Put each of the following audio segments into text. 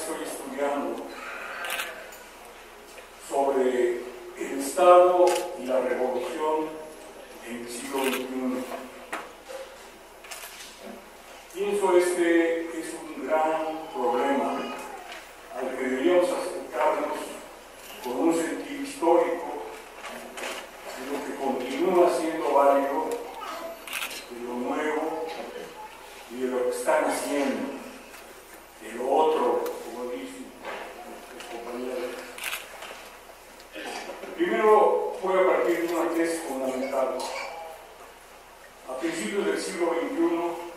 estoy estudiando sobre el Estado y la revolución en el siglo XXI. Pienso este es un gran problema al que deberíamos acercarnos con un sentido histórico de lo que continúa siendo válido, de lo nuevo y de lo que están haciendo, de lo otro, como dicen los compañeros. Primero voy a partir de una tesis fundamental. A principios del siglo XXI,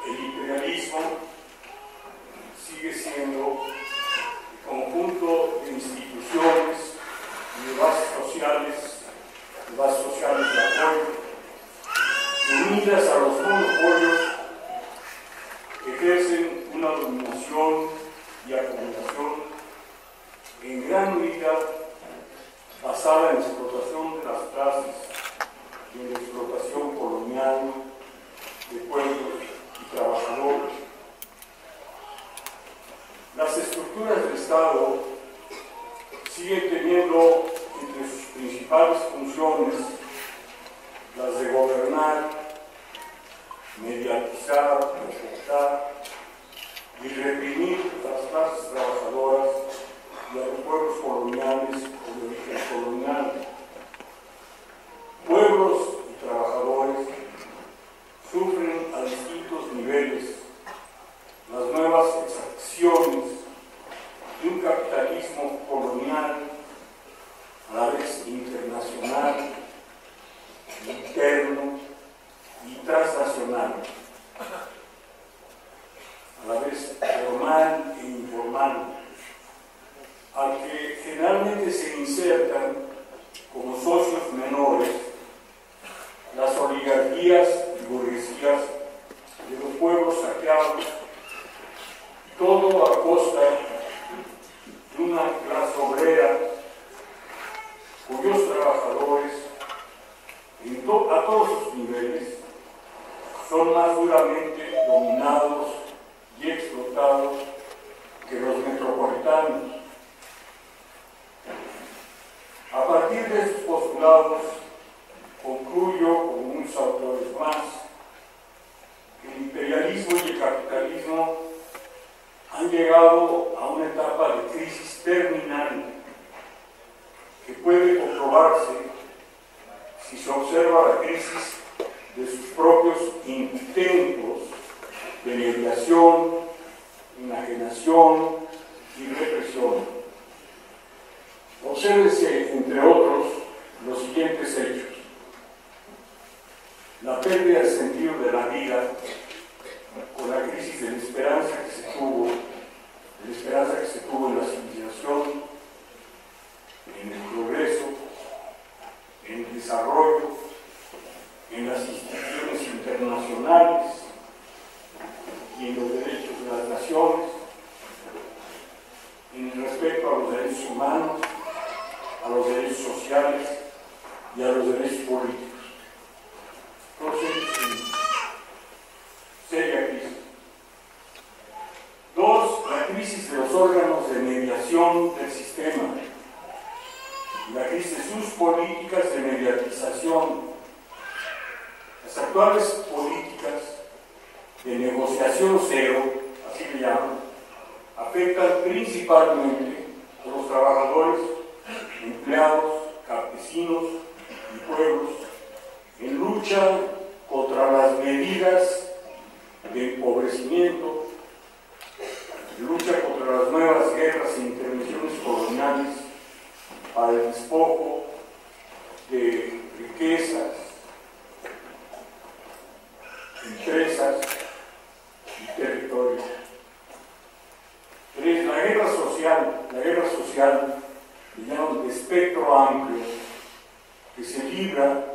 el imperialismo sigue siendo el conjunto de instituciones y de bases sociales de apoyo, unidas a los monopolios que ejercen una dominación y acumulación en gran medida basada en la explotación de las clases y en la explotación colonial de pueblos y trabajadores. Las estructuras del Estado siguen teniendo entre sus principales funciones las de gobernar, mediatizar, protectar y reprimir a las clases trabajadoras y a los pueblos coloniales o de origen colonial. Pueblos y trabajadores sufren a distintos niveles las nuevas exacciones de un capitalismo colonial, a la vez internacional, interno y transnacional, a la vez formal e informal, al que generalmente se insertan como socios menores las oligarquías y burguesías de los pueblos saqueados, todo a costa de una clase obrera cuyos trabajadores a todos sus niveles son más duramente dominados y explotados que los metropolitanos. A partir de estos postulados, concluyo con unos autores más que el imperialismo y el capitalismo han llegado a una etapa de crisis terminal que puede comprobarse si se observa la crisis de sus propios intentos de mediación, enajenación y represión. Obsérvense, entre otros, los siguientes hechos. La pérdida del sentido de la vida con la crisis de la esperanza que se tuvo, en la civilización, en el progreso, en el desarrollo, en las instituciones internacionales y en los derechos de las naciones, en el respeto a los derechos humanos, a los derechos sociales y a los derechos políticos. Todos ellos en seria crisis. 2. La crisis de los órganos de mediación del sistema. La crisis de sus políticas de mediatización. Las actuales políticas de negociación cero, así le llaman, afectan principalmente a los trabajadores, empleados, campesinos y pueblos en lucha contra las medidas de empobrecimiento, en lucha contra las nuevas guerras e intervenciones coloniales para el despojo de riquezas, empresas y territorios. 3. La guerra social, le llaman de espectro amplio, que se libra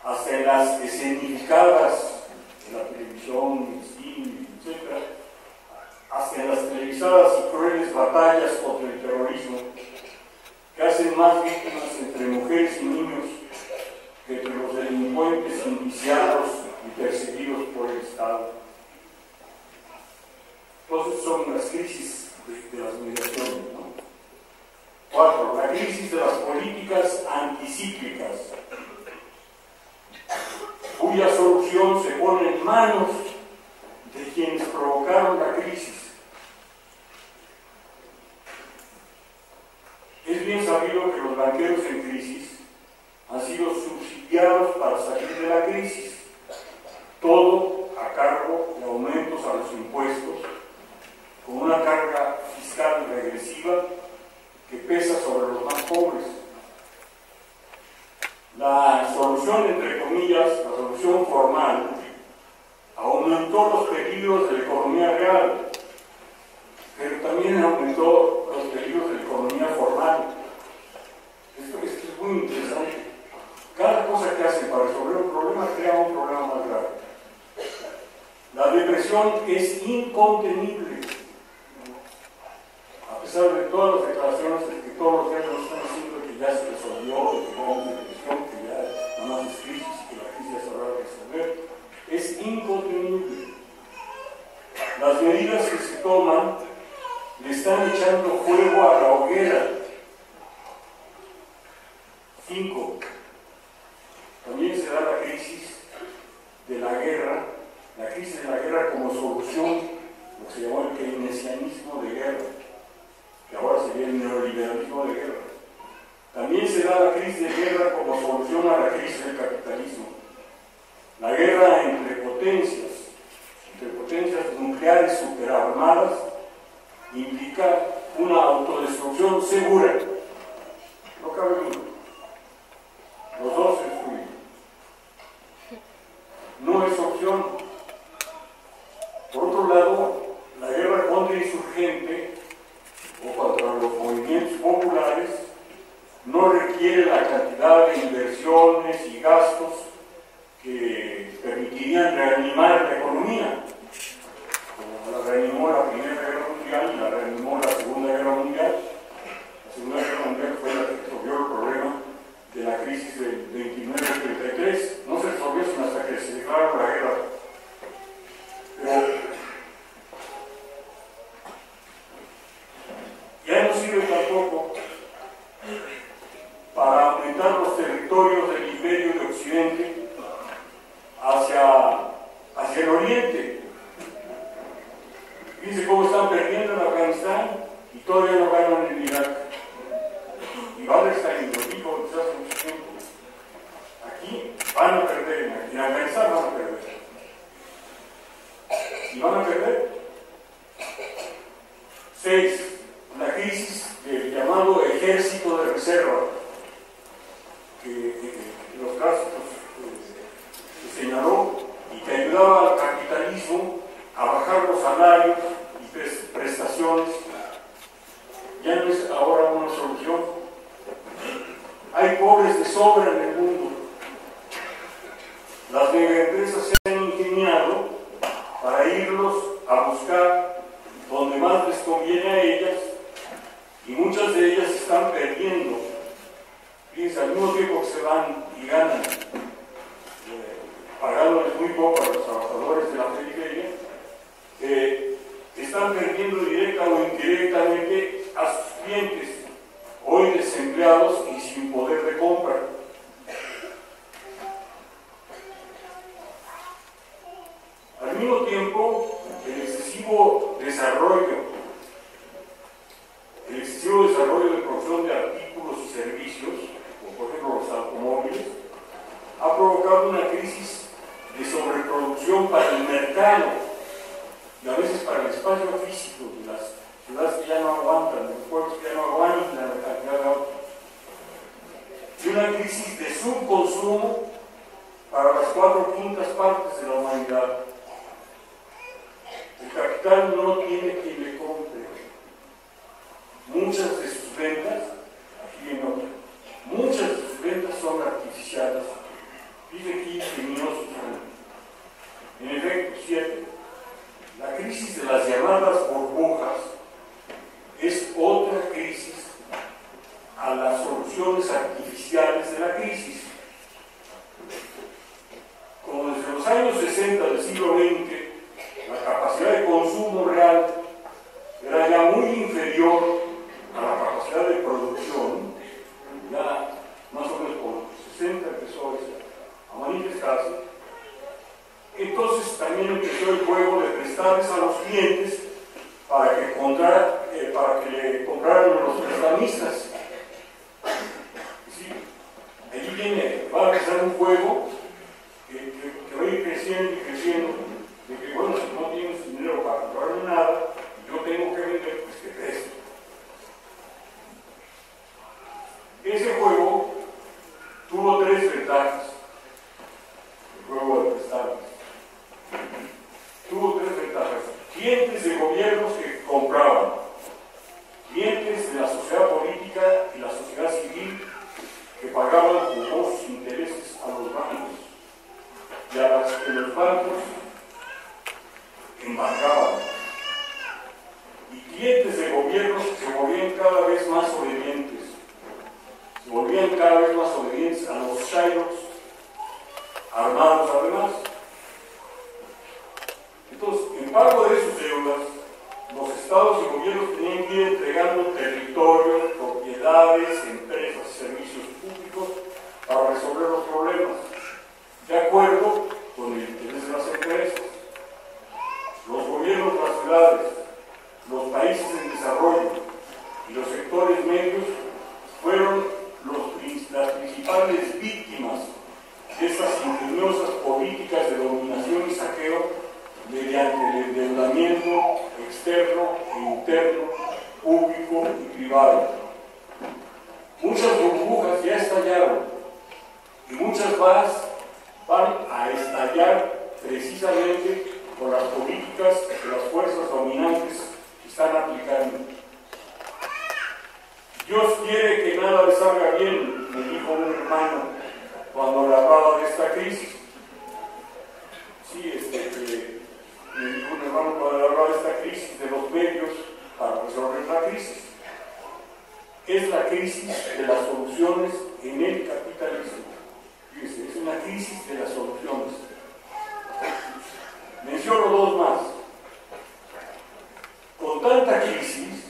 hasta en las escenificadas en la televisión, en el cine, etc., hasta en las televisadas y crueles batallas contra el terrorismo, que hacen más víctimas entre mujeres y niños que entre los delincuentes indiciados y perseguidos por el Estado. Entonces son las crisis de las migraciones, ¿no? 4. La crisis de las políticas anticíclicas, cuya solución se pone en manos de quienes provocaron la crisis. Es bien sabido que los banqueros en crisis han sido subsidiados para salir de la crisis, todo a cargo de aumentos a los impuestos, con una carga fiscal regresiva que pesa sobre los más pobres. La solución, entre comillas, la solución formal, aumentó los peligros de la economía real, pero también aumentó los peligros de la economía formal. Esto es muy interesante. Cada cosa que hacen para resolver un problema crea un problema más grave. La depresión es incontenible. A pesar de todas las declaraciones de que todos los días nos están diciendo que ya se resolvió, que no hay depresión, que ya no más es crisis, que la crisis ya se habrá de resolver, es incontenible. Las medidas que se toman le están echando fuego a la hoguera. 5. También se da la crisis de la guerra, la crisis de la guerra como solución, lo que se llamó el keynesianismo de guerra, que ahora sería el neoliberalismo de guerra. También se da la crisis de guerra como solución a la crisis del capitalismo. La guerra entre potencias nucleares superarmadas, implica una autodestrucción segura. No cabe duda. Los dos se destruyen. No es opción. Por otro lado, la guerra contrainsurgente o contra los movimientos populares no requiere la cantidad de inversiones y gastos que permitirían reanimar la economía, como la reanimó la Primera Guerra Mundial y la reanimó la Segunda Guerra Mundial. La Segunda Guerra Mundial fue la que resolvió el problema de la crisis del 29-33. No se resolvió sino hasta que se declaró la guerra. Pero ya no sirve tampoco para aumentar los territorios del imperio de Occidente hacia el oriente. Fíjense cómo están perdiendo en Afganistán y todavía no ganan en Irak. Y Wallerstein lo dijo desde hace mucho tiempo. Aquí van a perder, en Afganistán van a perder. ¿Y van a perder? 6. La crisis del llamado ejército de reserva, que los casos que señaló y que ayudaba al capitalismo a bajar los salarios y prestaciones, ya no es ahora una solución. Hay pobres de sobra en el mundo. Las megaempresas se han ingeniado para irlos a buscar donde más les conviene a ellas, y muchas de ellas están perdiendo. Fíjense, al mismo tiempo que se van y ganan, pagándoles muy poco a los trabajadores de la periferia, están perdiendo directa o indirectamente a sus clientes, hoy desempleados y sin poder de compra. Al mismo tiempo, el excesivo desarrollo de producción de artículos y servicios, como por ejemplo los automóviles, ha provocado una crisis de sobreproducción para el mercado y a veces para el espacio físico de las ciudades que ya no aguantan, de los pueblos que ya no aguantan la cantidad de autos. Y una crisis de subconsumo para las 4/5 partes de la humanidad. El capital no tiene quien le compre. Muchas de sus ventas, aquí en otra, muchas de sus ventas son artificiales. Dice aquí ingeniosos. En efecto, 7. La crisis de las llamadas burbujas es otra crisis a las soluciones artificiales de la crisis. Como desde los años 60 del siglo XX, la capacidad de consumo real potestades a los clientes para que le compraran los prestamistas. ¿Sí? Allí va a empezar un juego que va a ir creciendo y creciendo, de que, bueno, si no tienes dinero para comprarme nada, yo tengo que vender, pues que presto. Ese juego tuvo tres ventajas. El juego de prestamistas tuvo tres ventajas: clientes de gobiernos que compraban, clientes de la sociedad política y la sociedad civil que pagaban jugosos intereses a los bancos, y a las que los bancos embargaban, y clientes de gobiernos que se volvían cada vez más obedientes, a los Shylocks, armados además. Entonces, en pago de sus deudas, los estados y gobiernos tenían que ir entregando territorios, propiedades, empresas y servicios públicos para resolver los problemas, de acuerdo con el interés de las empresas. Los gobiernos de las ciudades, los países en desarrollo y los sectores medios fueron las principales víctimas de estas ingeniosas políticas de dominación y saqueo mediante el endeudamiento externo e interno, público y privado. Muchas burbujas ya estallaron y muchas más van a estallar precisamente por las políticas que las fuerzas dominantes están aplicando. Dios quiere que nada le salga bien, me dijo un hermano cuando le hablaba de esta crisis. Sí, me dijo un hermano cuando le hablaba de esta crisis, de los medios para resolver la crisis. Es la crisis de las soluciones en el capitalismo. Fíjense, es una crisis de las soluciones. Menciono dos más. Con tanta crisis,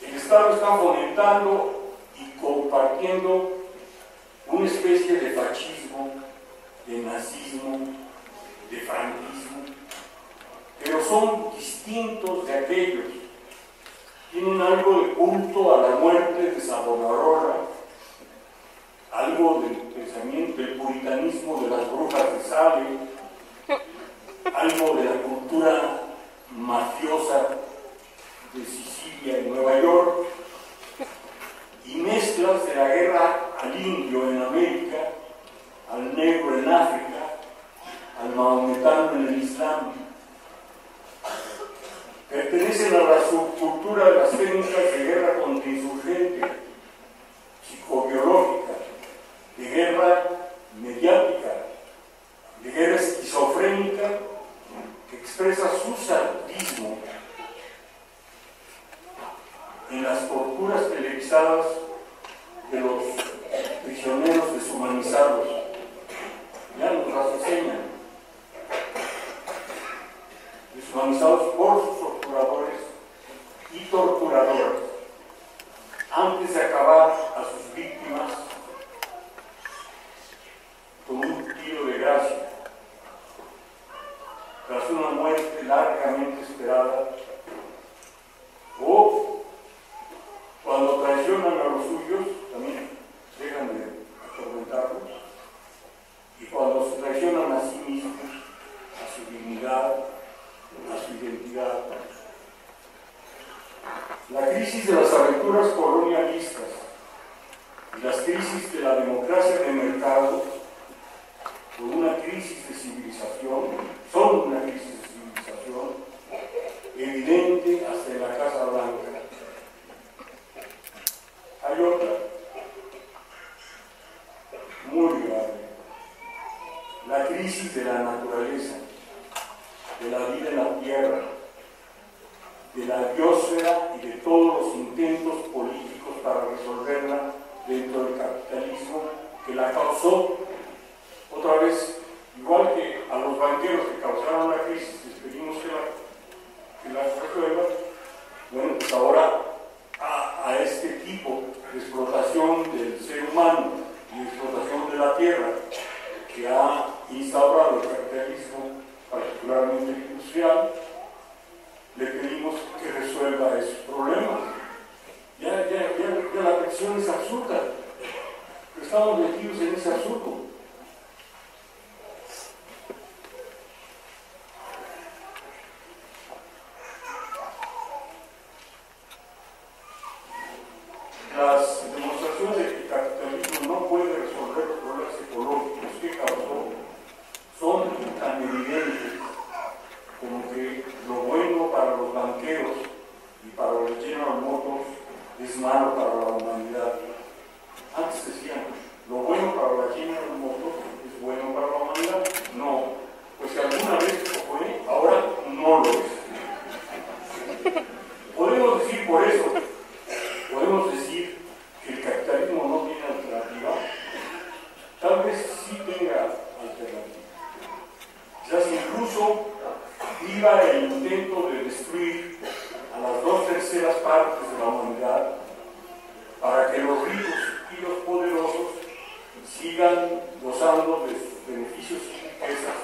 el Estado está fomentando y compartiendo una especie de fascismo, de nazismo, de franquismo, pero son distintos de aquellos. Tienen algo de culto a la muerte de Savonarola, algo del pensamiento, del puritanismo de las brujas de Salem, algo de la cultura mafiosa de Sicilia y Nueva York, y mezclas de la guerra al indio en América, al negro en África, al maometano en el Islam. Pertenecen a la subcultura de las técnicas de guerra contrainsurgente, psicobiológica, de guerra mediática, de guerra esquizofrénica, que expresa su sadismo en las torturas televisadas de los prisioneros deshumanizados. Ya nos las enseñan. Deshumanizados por sus torturadores y torturadoras, antes de acabar a sus víctimas con un tiro de gracia, tras una muerte largamente esperada, o cuando traicionan a los suyos, también dejan de atormentarlos, y cuando se traicionan a sí mismos, a su dignidad, a su identidad. La crisis de las aventuras colonialistas y las crisis de la democracia de mercado son una crisis de civilización evidente hasta en la Casa Blanca. Hay otra, muy grave: la crisis de la naturaleza, de la vida en la tierra, de la biosfera y de todos los intentos políticos para resolverla dentro del capitalismo que la causó. Otra vez, igual que a los banqueros que causaron la crisis, les pedimos que la resuelvan. Bueno, pues ahora a este tipo de explotación del ser humano y de explotación de la tierra que ha instaurado el capitalismo, particularmente el industrial, le pedimos que resuelva esos problemas. Ya la petición es absurda. Estamos metidos en ese absurdo. Las demostraciones de que el capitalismo no puede resolver los problemas ecológicos que causó son tan evidentes como que lo bueno para los banqueros y para los General Motors es malo para la humanidad. Antes decían, lo bueno para la General Motors es bueno para la humanidad. No, pues si alguna vez lo fue, ahora no lo es. Podemos decir por eso, podemos decir que el capitalismo no tiene alternativa. Tal vez sí tenga alternativa. Quizás incluso viva el intento de destruir a las 2/3 partes de la humanidad para que los ricos y los poderosos sigan gozando de sus beneficios y riquezas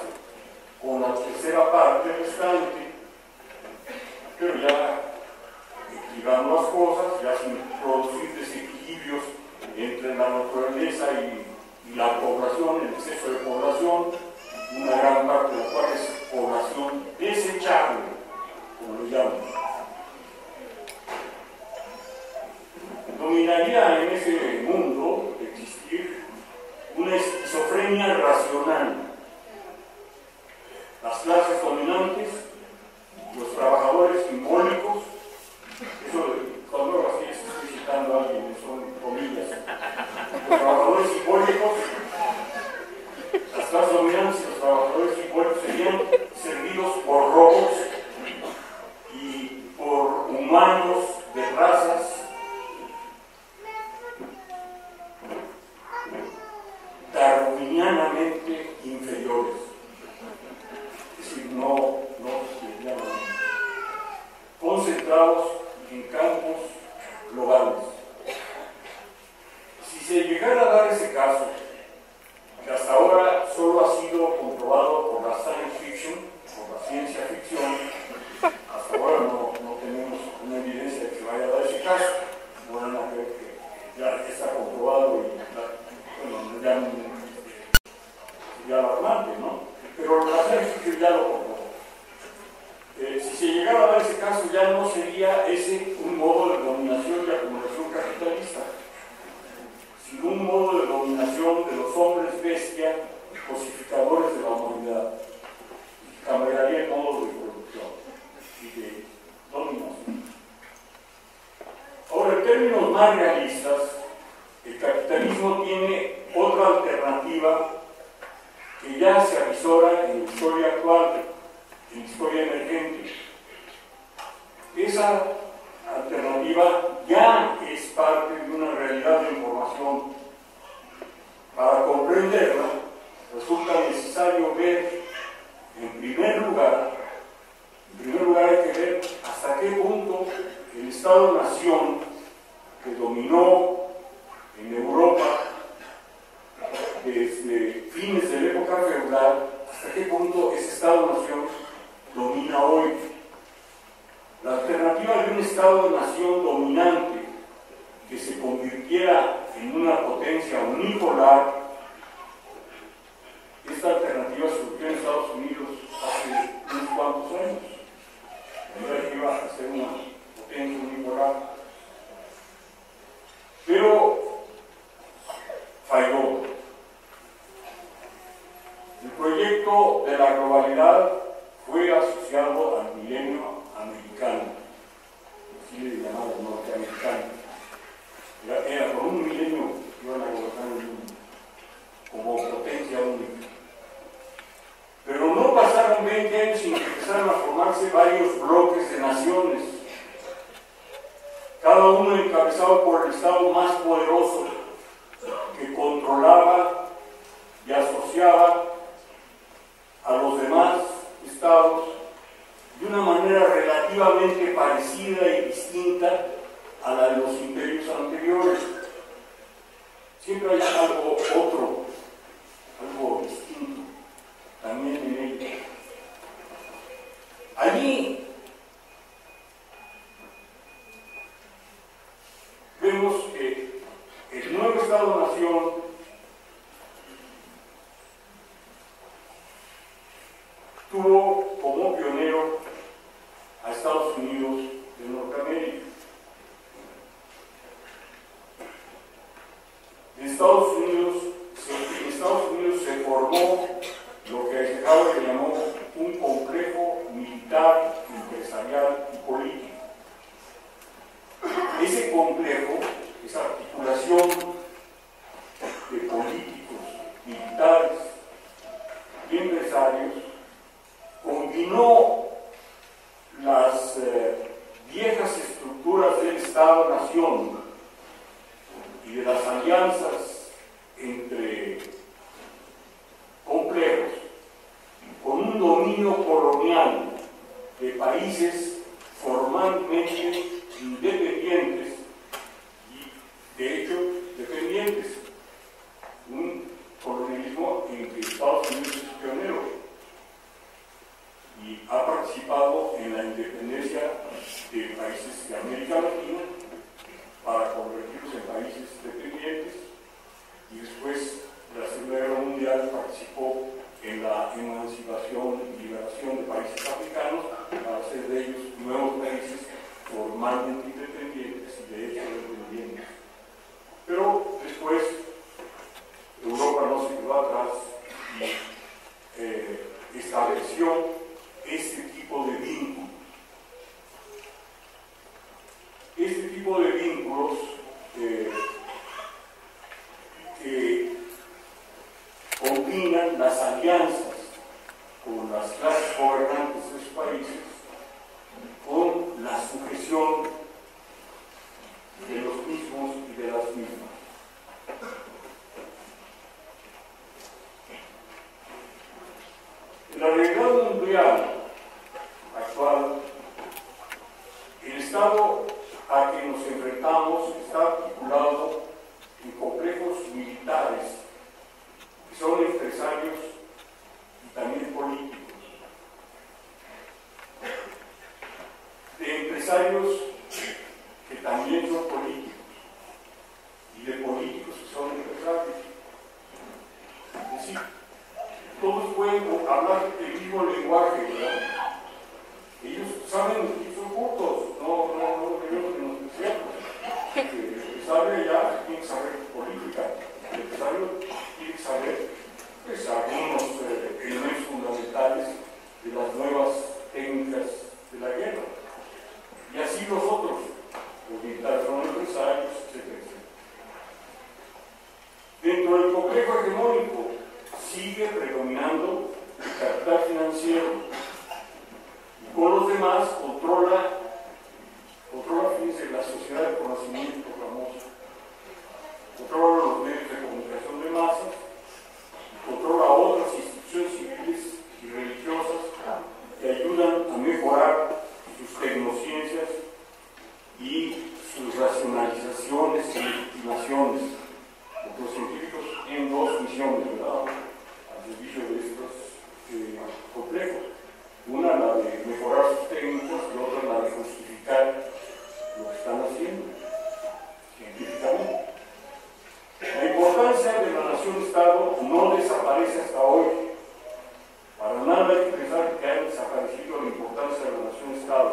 con la 1/3 parte restante, pero ya equilibrando las cosas, ya sin producir desequilibrios entre la naturaleza y la población, el exceso de población, una gran parte de la cual es población desechable, como lo llaman. Dominaría en ese mundo de existir una esquizofrenia racional. Las clases dominantes, los trabajadores simbólicos, eso cuando así estoy citando a alguien, son comillas, los trabajadores simbólicos, las clases dominantes y los trabajadores simbólicos serían servidos por robots y por humanos de razas darwinianamente inferiores, es decir, no concentrados en campos globales. Si se llegara a dar ese caso, que hasta ahora solo ha sido comprobado por la science fiction, por la ciencia ficción, hasta ahora no tenemos una evidencia de que vaya a dar ese caso. No van a creer que ya está comprobado y bueno, ya alarmante, ¿no? Pero la science fiction ya lo comprobó. Si se llegara a dar ese caso, ya no sería ese un modo de dominación y acumulación capitalista, sino un modo de dominación de los hombres bestia, cosificadores de la humanidad. Cambiaría el modo de producción y de dominación. Ahora, en términos más realistas, el capitalismo tiene otra alternativa que ya se avisora en la historia actual, en la historia emergente. Esa alternativa ya es parte de una realidad de información. Para comprenderla, resulta necesario ver, en primer lugar hay que ver hasta qué punto el Estado-Nación que dominó en Europa desde fines de la época feudal, hasta qué punto ese Estado-Nación domina hoy. La alternativa de un Estado-Nación dominante que se convirtiera en una potencia unipolar, esta alternativa surgió en Estados Unidos hace unos cuantos años. La idea que iba a ser una potencia unipolar. Pero falló. El proyecto de la globalidad fue asociado al milenio americano, así le llamamos norteamericano. Era por un milenio que iban a gobernar el mundo como potencia única. Pero no pasaron 20 años sin que empezaron a formarse varios bloques de naciones, cada uno encabezado por el Estado más poderoso, que controlaba y asociaba a los demás estados de una manera relativamente parecida y distinta a la de los imperios anteriores. Siempre hay algo otro, algo distinto también en ello. Allí Estados Unidos de Norteamérica. En Estados Unidos se formó lo que Eisenhower le llamó un complejo militar, empresarial y político. Ese complejo, esa articulación de políticos, militares y empresarios, combinó las viejas estructuras del Estado-Nación y de las alianzas entre complejos con un dominio colonial de países formalmente independientes y de hecho dependientes. Un colonialismo en que Estados Unidos es pionero y ha participado en la independencia de países de América Latina para convertirlos en países dependientes, y después de la Segunda Guerra Mundial participó en la emancipación y liberación de países africanos para hacer de ellos nuevos países formalmente independientes y de hecho dependientes. Pero después Europa no se quedó atrás y estableció este tipo de vínculos. Este tipo de vínculos que combinan las alianzas con las clases gobernantes de sus países con la sujeción de los mismos y de las mismas. En la realidad mundial actual, el Estado a que nos enfrentamos está articulado en complejos militares que son empresarios y también políticos. De empresarios que también son políticos y de políticos que son empresarios. Es decir, todos pueden hablar el mismo lenguaje, ¿verdad? Ellos saben que son cultos, no debemos menospreciarlos. El empresario ya tiene que saber política, el empresario tiene que saber pues, algunos elementos fundamentales de las nuevas técnicas de la guerra. Y así los otros, los militares son empresarios, etc. Dentro del complejo hegemónico sigue predominando el capital financiero y con los demás controla, fíjense, la sociedad del conocimiento famosa, controla los medios de comunicación de masas, controla otras instituciones civiles y religiosas que ayudan a mejorar sus tecnociencias y sus racionalizaciones y legitimaciones. Los científicos tienen dos misiones, ¿verdad?, al servicio de estos complejos. Una, la de mejorar sus técnicas, y otra, la de justificar lo que están haciendo científicamente. La importancia de la nación-estado no desaparece hasta hoy. Para nada hay que pensar que haya desaparecido la importancia de la nación-estado.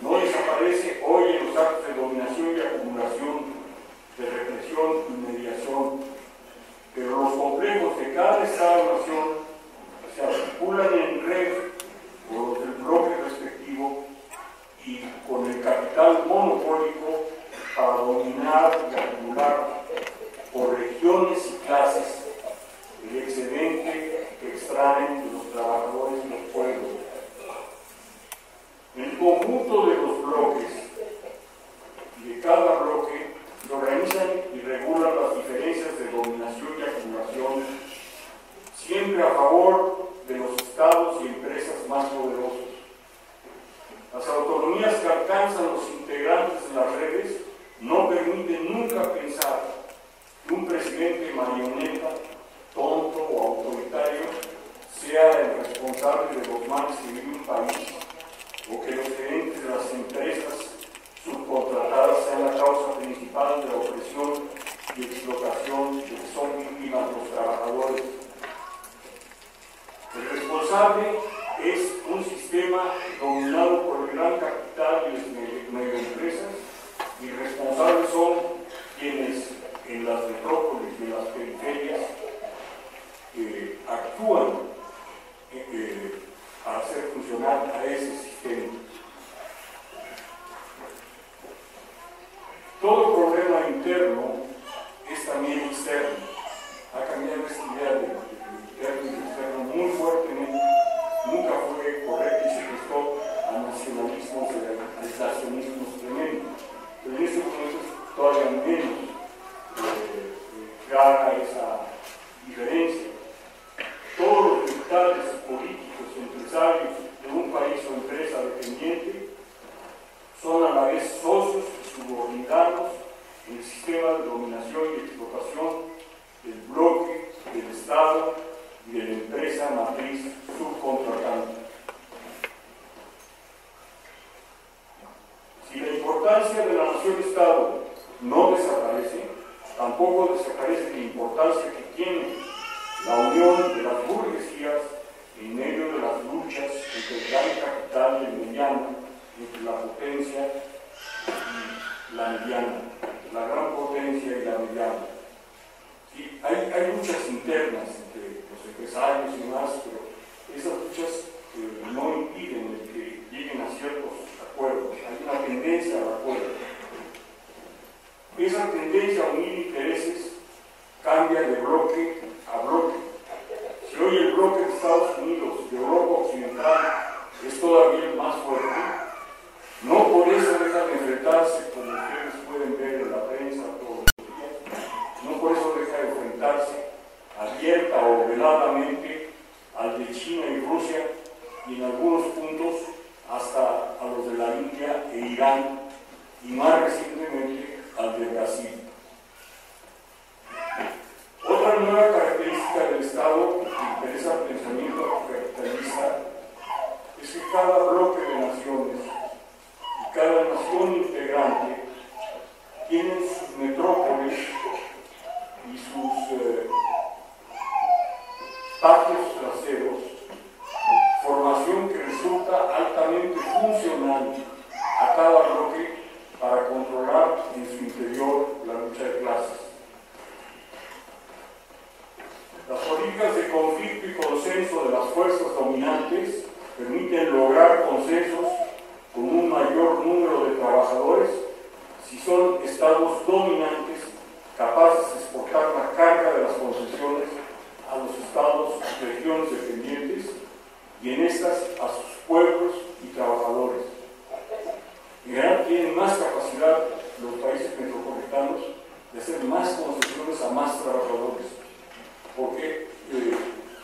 No desaparece hoy en los actos de dominación y acumulación, de represión y mediación, pero los complejos de cada Estado-nación se articulan en red con los del bloque respectivo y con el capital monopólico para dominar y acumular por regiones y clases el excedente que extraen de los trabajadores y los pueblos. El conjunto de los bloques y de cada bloque se organizan y regulan las diferencias de dominación y acumulación, siempre a favor de los estados y empresas más poderosos. Las autonomías que alcanzan los integrantes de las redes no permiten nunca pensar que un presidente marioneta, tonto o autoritario sea el responsable de los males que vive un país, o que los gerentes de las empresas subcontratadas sean la causa principal de la opresión y explotación de que son víctimas los trabajadores. El responsable es un sistema dominado por el gran son quienes en las metrópolis y en las periferias actúan para hacer funcionar a ese sistema. Todo problema interno es también externo. Ha cambiado esta idea de interno y externo muy fuertemente. Nunca fue correcto y se prestó a nacionalismos y aislacionismos tremendos. Pero en este momento es todavía menos clara esa diferencia. Todos los dictados políticos, empresarios de un país o empresa dependiente son a la vez socios y subordinados en el sistema de dominación y explotación del bloque, del Estado y de la empresa matriz subcontratante. Si la importancia de la nación-Estado no desaparece, tampoco desaparece la importancia que tiene la unión de las burguesías en medio de las luchas entre el gran capital y el mediano, entre la potencia y la mediana, la gran potencia y la mediana. Sí, hay luchas internas entre los empresarios y demás, pero esas luchas no impiden el que lleguen a ciertos acuerdos. Hay una tendencia al acuerdo. Esa tendencia a unir intereses cambia de bloque a bloque. Si hoy el bloque de Estados Unidos, de Europa Occidental, es todavía el más fuerte, no por eso deja de enfrentarse, como ustedes pueden ver en la prensa todos los días, no por eso deja de enfrentarse abierta o veladamente al de China y Rusia, y en algunos puntos hasta a los de la India e Irán, y más recientemente al de Brasil. Otra nueva característica del Estado que interesa al pensamiento capitalista es que cada bloque de naciones y cada nación integrante tienen sus metrópolis y sus patios traseros, formación que resulta altamente funcional a cada bloque para controlar en su interior la lucha de clases. Las políticas de conflicto y consenso de las fuerzas dominantes permiten lograr consensos con un mayor número de trabajadores si son estados dominantes capaces de exportar la carga de las concesiones a los estados y regiones dependientes y en estas a sus pueblos y trabajadores. En general tienen más capacidad los países metropolitanos de hacer más concesiones a más trabajadores, porque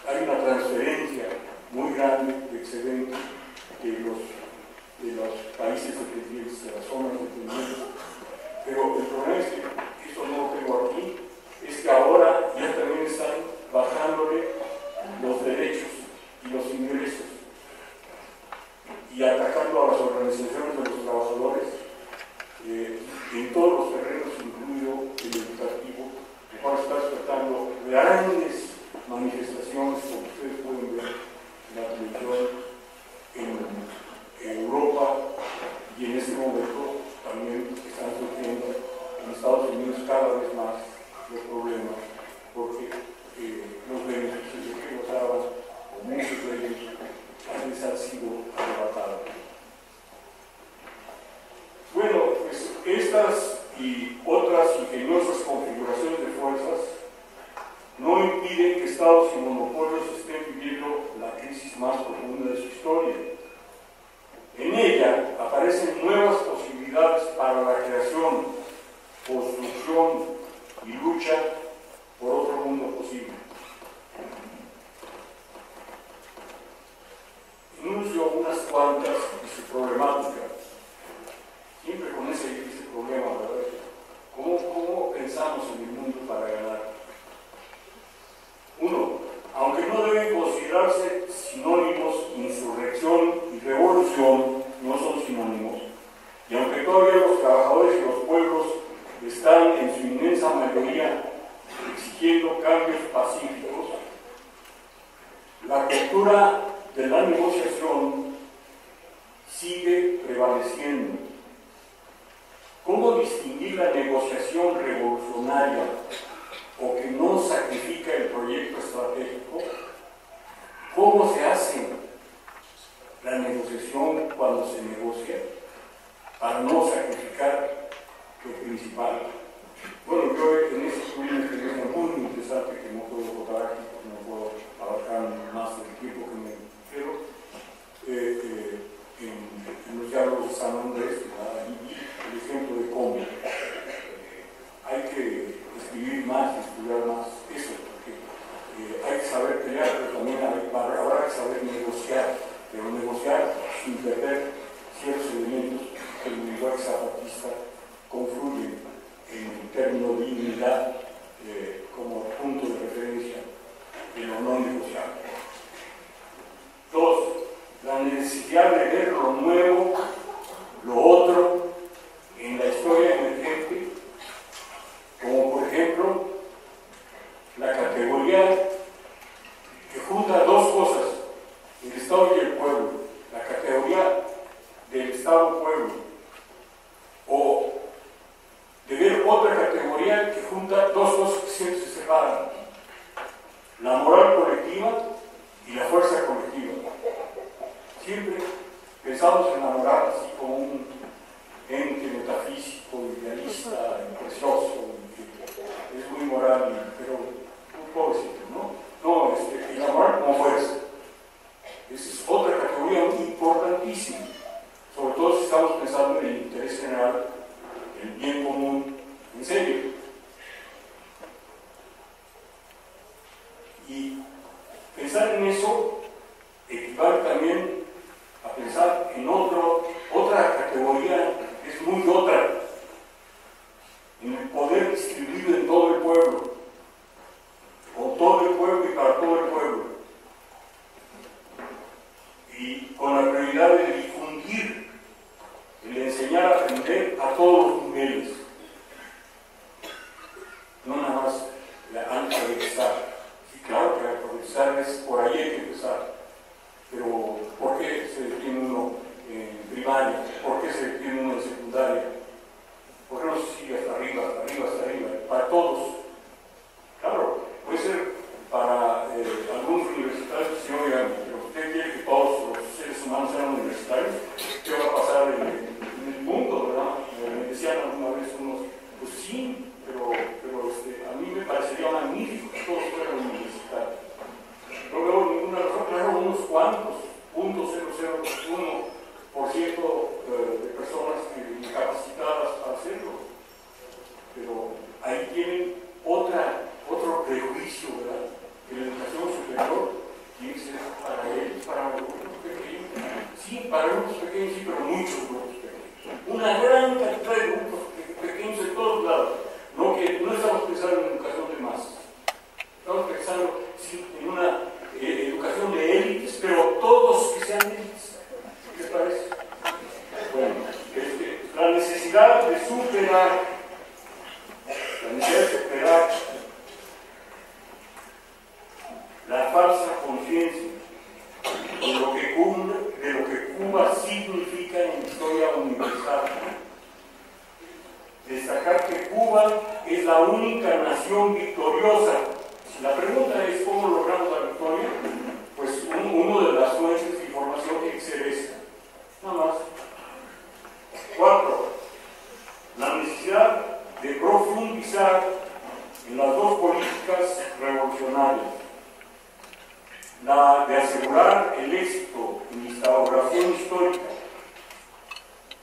hay una transferencia muy grande de excedente de los países dependientes, de las zonas dependientes. Pero el problema es que, esto no lo tengo aquí, es que ahora ya también están bajándole los derechos y los ingresos y atacando a las organizaciones de los trabajadores en todos los terrenos, incluido el educativo, el cual está despertando grandes manifestaciones, como ustedes pueden ver en la televisión, en Europa, y en este momento también están surgiendo en Estados Unidos cada vez más los problemas, porque los beneficios que gozaban, o muchos de ellos, les han sido arrebatados. Bueno, pues estas y otras ingeniosas configuraciones de fuerzas no impiden que estados y monopolios estén viviendo la crisis más profunda de su historia. En ella aparecen nuevas posibilidades para la creación, construcción y lucha por otro mundo posible. Enuncio unas cuantas de su problemática, siempre con ese problema, ¿verdad? ¿Cómo pensamos en el mundo para ganar? Uno, aunque no deben considerarse sinónimos, insurrección y revolución no son sinónimos, y aunque todavía los trabajadores y los pueblos están en su inmensa mayoría exigiendo cambios pacíficos, la cultura de la negociación sigue prevaleciendo. ¿Cómo distinguir la negociación revolucionaria o que no sacrifica el proyecto estratégico? ¿Cómo se hace la negociación cuando se negocia para no sacrificar lo principal? Bueno, yo en eso tuve una experiencia muy interesante que no puedo contar aquí porque no puedo abarcar más del tiempo que me quiero. En los diálogos de San Andrés, el ejemplo de cómo hay que escribir más, estudiar más eso, porque hay que saber pelear, pero también habrá que saber negociar, pero negociar sin perder ciertos elementos que el lenguaje zapatista confluyen en el término dignidad como punto de referencia de lo no negociable. Dos, la necesidad de ver lo nuevo, lo otro, en la historia emergente, como por ejemplo la categoría que junta dos cosas, el Estado y el pueblo, la categoría del Estado-pueblo, o de ver otra categoría que junta dos cosas que siempre se separan, la moral colectiva y la fuerza colectiva. Siempre pensamos en la moral así como un ente metafísico, idealista, precioso, que es muy moral, pero un pobrecito, ¿no? No, y la moral como fuerza. Esa es otra categoría muy importantísima, sobre todo si estamos pensando en el interés general, el bien común, en serio. Y pensar en eso equivale también a pensar en otra categoría, es muy otra, en el poder distribuido en todo el pueblo, con todo el pueblo y para todo el pueblo, y con la prioridad de difundir, el enseñar a aprender a todos los niveles, no nada más la alfabetizar. Sí, claro que alfabetizar es por ahí hay que empezar. Pero, ¿por qué se detiene uno en primaria? ¿Por qué se detiene uno en secundaria? ¿Por qué no se sigue hasta arriba, hasta arriba, hasta arriba? Para todos. Claro, puede ser para algunos universitarios que se oigan, pero usted quiere que todos los seres humanos sean universitarios. ¿Qué va a pasar en el mundo, verdad? Me decían alguna vez unos, pues sí, pero a mí me parecería magnífico que todos fueran universitarios. No veo ninguna razón, claro, unos cuantos, 0.0001% de personas incapacitadas para hacerlo. Pero ahí tienen otro prejuicio, ¿verdad? Que la educación superior tiene que ser para ellos, para los grupos pequeños. Sí, para grupos pequeños, sí, pero muchos grupos pequeños. Una gran cantidad de grupos pequeños de todos lados. No estamos pensando en educación de masas. Estamos pensando, sí, en una educación de élites, pero todos que sean élites. ¿Qué les parece? Bueno, la necesidad de superar la falsa conciencia de lo que Cuba significa en la historia universal. Destacar que Cuba es la única nación victoriosa. Si la pregunta es cómo logramos la victoria, pues una de las fuentes de información tiene que ser esta. Nada más. 4. La necesidad de profundizar en las dos políticas revolucionarias. La de asegurar el éxito en la instauración histórica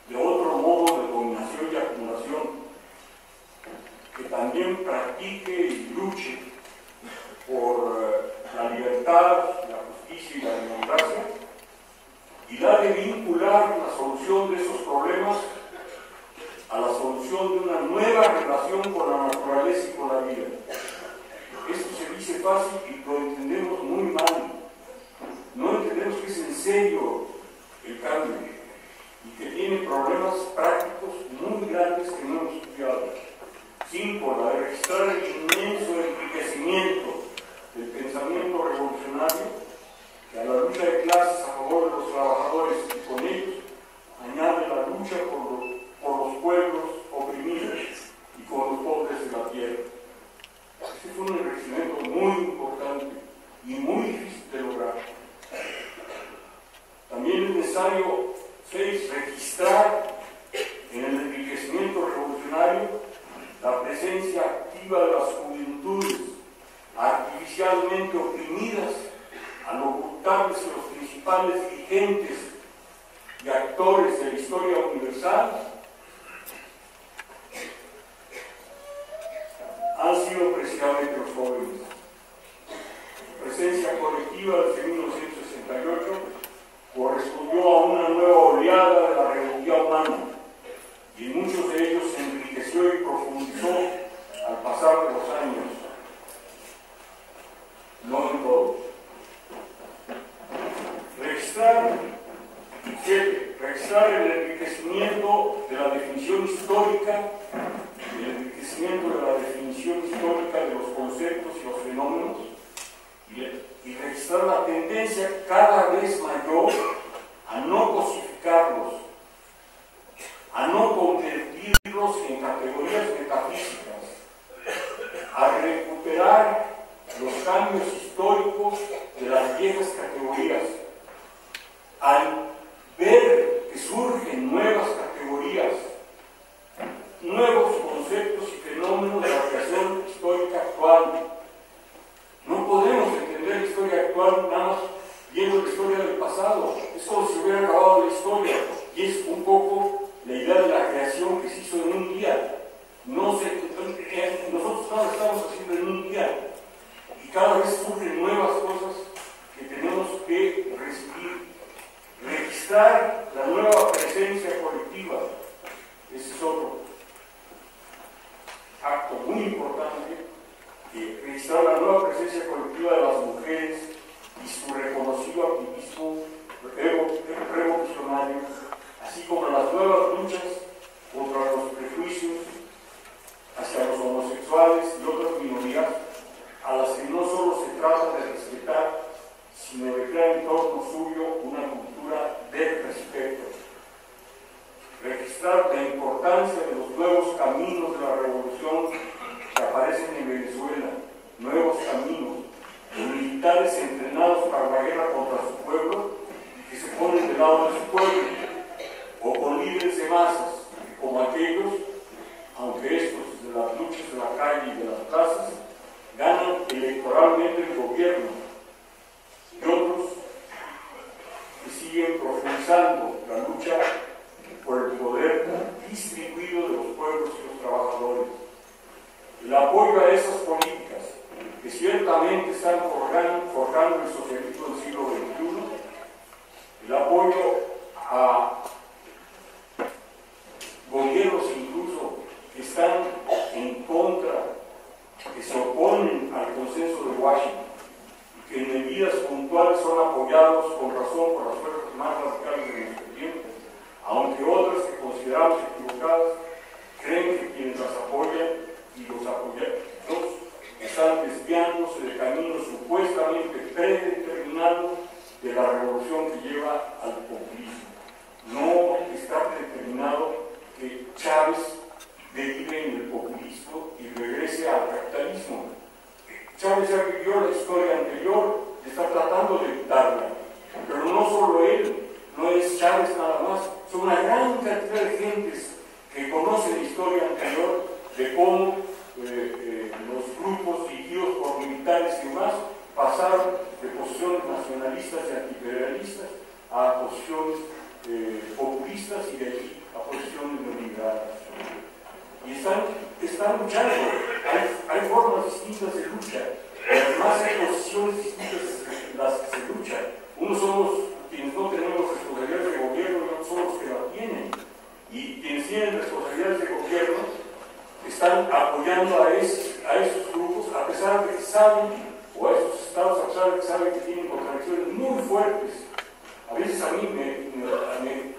de otro modo de dominación y acumulación, que también practique y luche por la libertad, la justicia y la democracia, y la de vincular la solución de esos problemas a la solución de una nueva relación con la naturaleza y con la vida. Esto se dice fácil y lo entendemos muy mal. No entendemos que es en serio el cambio y que tiene problemas prácticos muy grandes que no hemos estudiado. 5. La de registrar el inmenso enriquecimiento del pensamiento revolucionario, que a la lucha de clases a favor de los trabajadores y con ellos añade la lucha por los pueblos de la historia universal han sido precisamente los jóvenes. La presencia colectiva desde 1968 correspondió a una nueva oleada de la rebeldía humana, y en muchos de ellos se enriqueció y profundizó al pasar de los años, no en todos. Registrar el enriquecimiento de la definición histórica, de los conceptos y los fenómenos, y registrar la tendencia cada vez mayor a no cosificarlos, a no convertirlos en categorías metafísicas, a recuperar los cambios históricos de las viejas categorías, al ver que surgen nuevas categorías, nuevos conceptos y fenómenos de la creación histórica actual. No podemos entender la historia actual nada más viendo la historia del pasado. Es como si hubiera acabado la historia, y es un poco la idea de la creación que se hizo en un día. Nosotros no lo estamos haciendo en un día, y cada vez surgen nuevas cosas que tenemos que recibir. Registrar la nueva presencia colectiva, ese es otro acto muy importante. Registrar la nueva presencia colectiva de las mujeres y su reconocido activismo revolucionario, así como las nuevas luchas contra los prejuicios hacia los homosexuales y otras minorías, a las que no solo se trata de respetar, sino de crear en torno suyo una cultura del respeto. Registrar la importancia de los nuevos caminos de la revolución que aparecen en Venezuela, nuevos caminos, con militares entrenados para la guerra contra su pueblo y que se ponen del lado de su pueblo, o con líderes de masas, como aquellos, aunque estos de las luchas de la calle y de las plazas, ganan electoralmente el gobierno, y otros que siguen profundizando la lucha por el poder distribuido de los pueblos y los trabajadores. El apoyo a esas políticas que ciertamente están forjando el socialismo del siglo XXI, el apoyo a gobiernos incluso que están en contra, que se oponen al consenso de Washington, y que en medidas puntuales son apoyados con razón por las fuerzas más radicales de nuestro tiempo, aunque otras que consideramos equivocadas creen que quienes las apoyan y los apoyados están desviándose del camino supuestamente predeterminado de la revolución que lleva al populismo. No está predeterminado que Chávez derive en el populismo y regrese al capitalismo. Chávez ya vivió la historia anterior y está tratando de evitarla, pero no solo él, no es Chávez nada más, son una gran cantidad de gentes que conocen la historia anterior de cómo los grupos dirigidos por militares y demás pasaron de posiciones nacionalistas y antiimperialistas a posiciones populistas y de allí a posiciones neoliberales. Y están luchando, hay formas distintas de lucha, y además hay posiciones distintas en las que se lucha. Unos somos quienes no tenemos responsabilidades de gobierno y otros somos los que la tienen. Y quienes tienen responsabilidades de gobierno están apoyando a esos grupos, a pesar de que saben, o a esos estados, a pesar de que saben que tienen contradicciones muy fuertes. A veces a mí,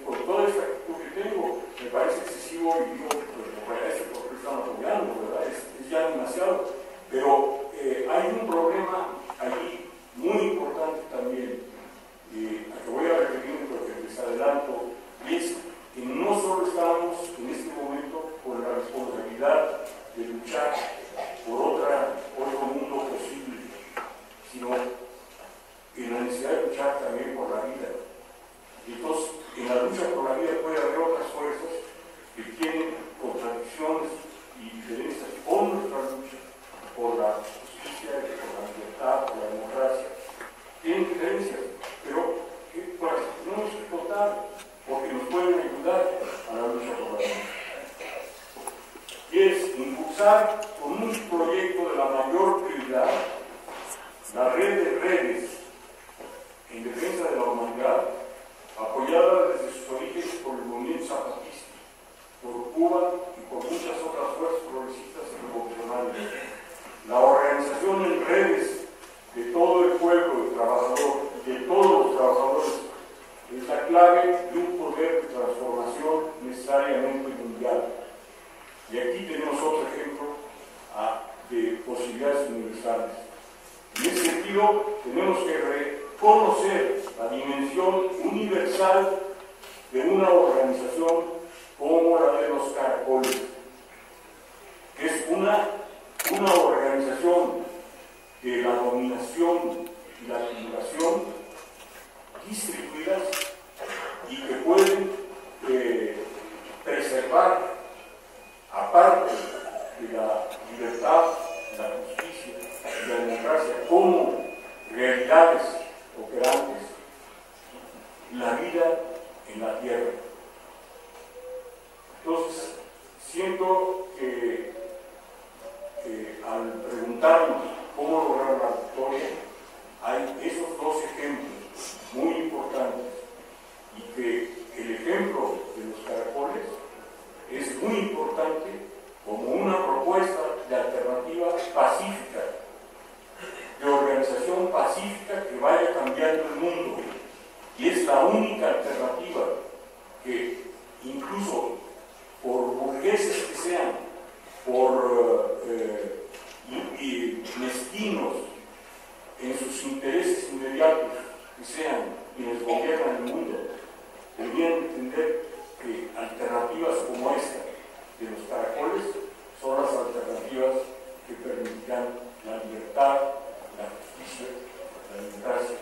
por toda esta actitud que tengo, me parece excesivo y digo, pues me parece porque están apoyando, ¿verdad? Es ya demasiado. Pero hay un problema allí muy importante también, a que voy a referirme porque les adelanto, y es que no solo estamos en este momento con la responsabilidad de luchar por otro mundo posible, sino en la necesidad de luchar también por la vida. Y entonces, en la lucha comenzar con un proyecto de la mayor prioridad, la red de redes en defensa de la humanidad, apoyada desde sus orígenes por el movimiento zapatista, por Cuba y por muchas otras fuerzas progresistas y revolucionarias. La organización en redes de todo el pueblo trabajador, de todos los trabajadores, es la clave de un poder de transformación necesariamente mundial. Y aquí tenemos otro ejemplo de posibilidades universales. En ese sentido, tenemos que reconocer la dimensión universal de una organización como la de los Caracoles, que es una organización de la dominación y la acumulación distribuidas y que pueden preservar, aparte de la libertad, la justicia y la democracia como realidades operantes, la vida en la tierra. Entonces, siento que al preguntarnos cómo lograr la victoria, hay esos dos ejemplos muy importantes, y que el ejemplo de los Caracoles es muy importante como una propuesta de alternativa pacífica, de organización pacífica que vaya cambiando el mundo, y es la única alternativa que, incluso por burgueses que sean, por mezquinos en sus intereses inmediatos que sean quienes gobiernan el mundo, deberían entender que alternativas como esta de los Caracoles son las alternativas que permitirán la libertad, la justicia, la democracia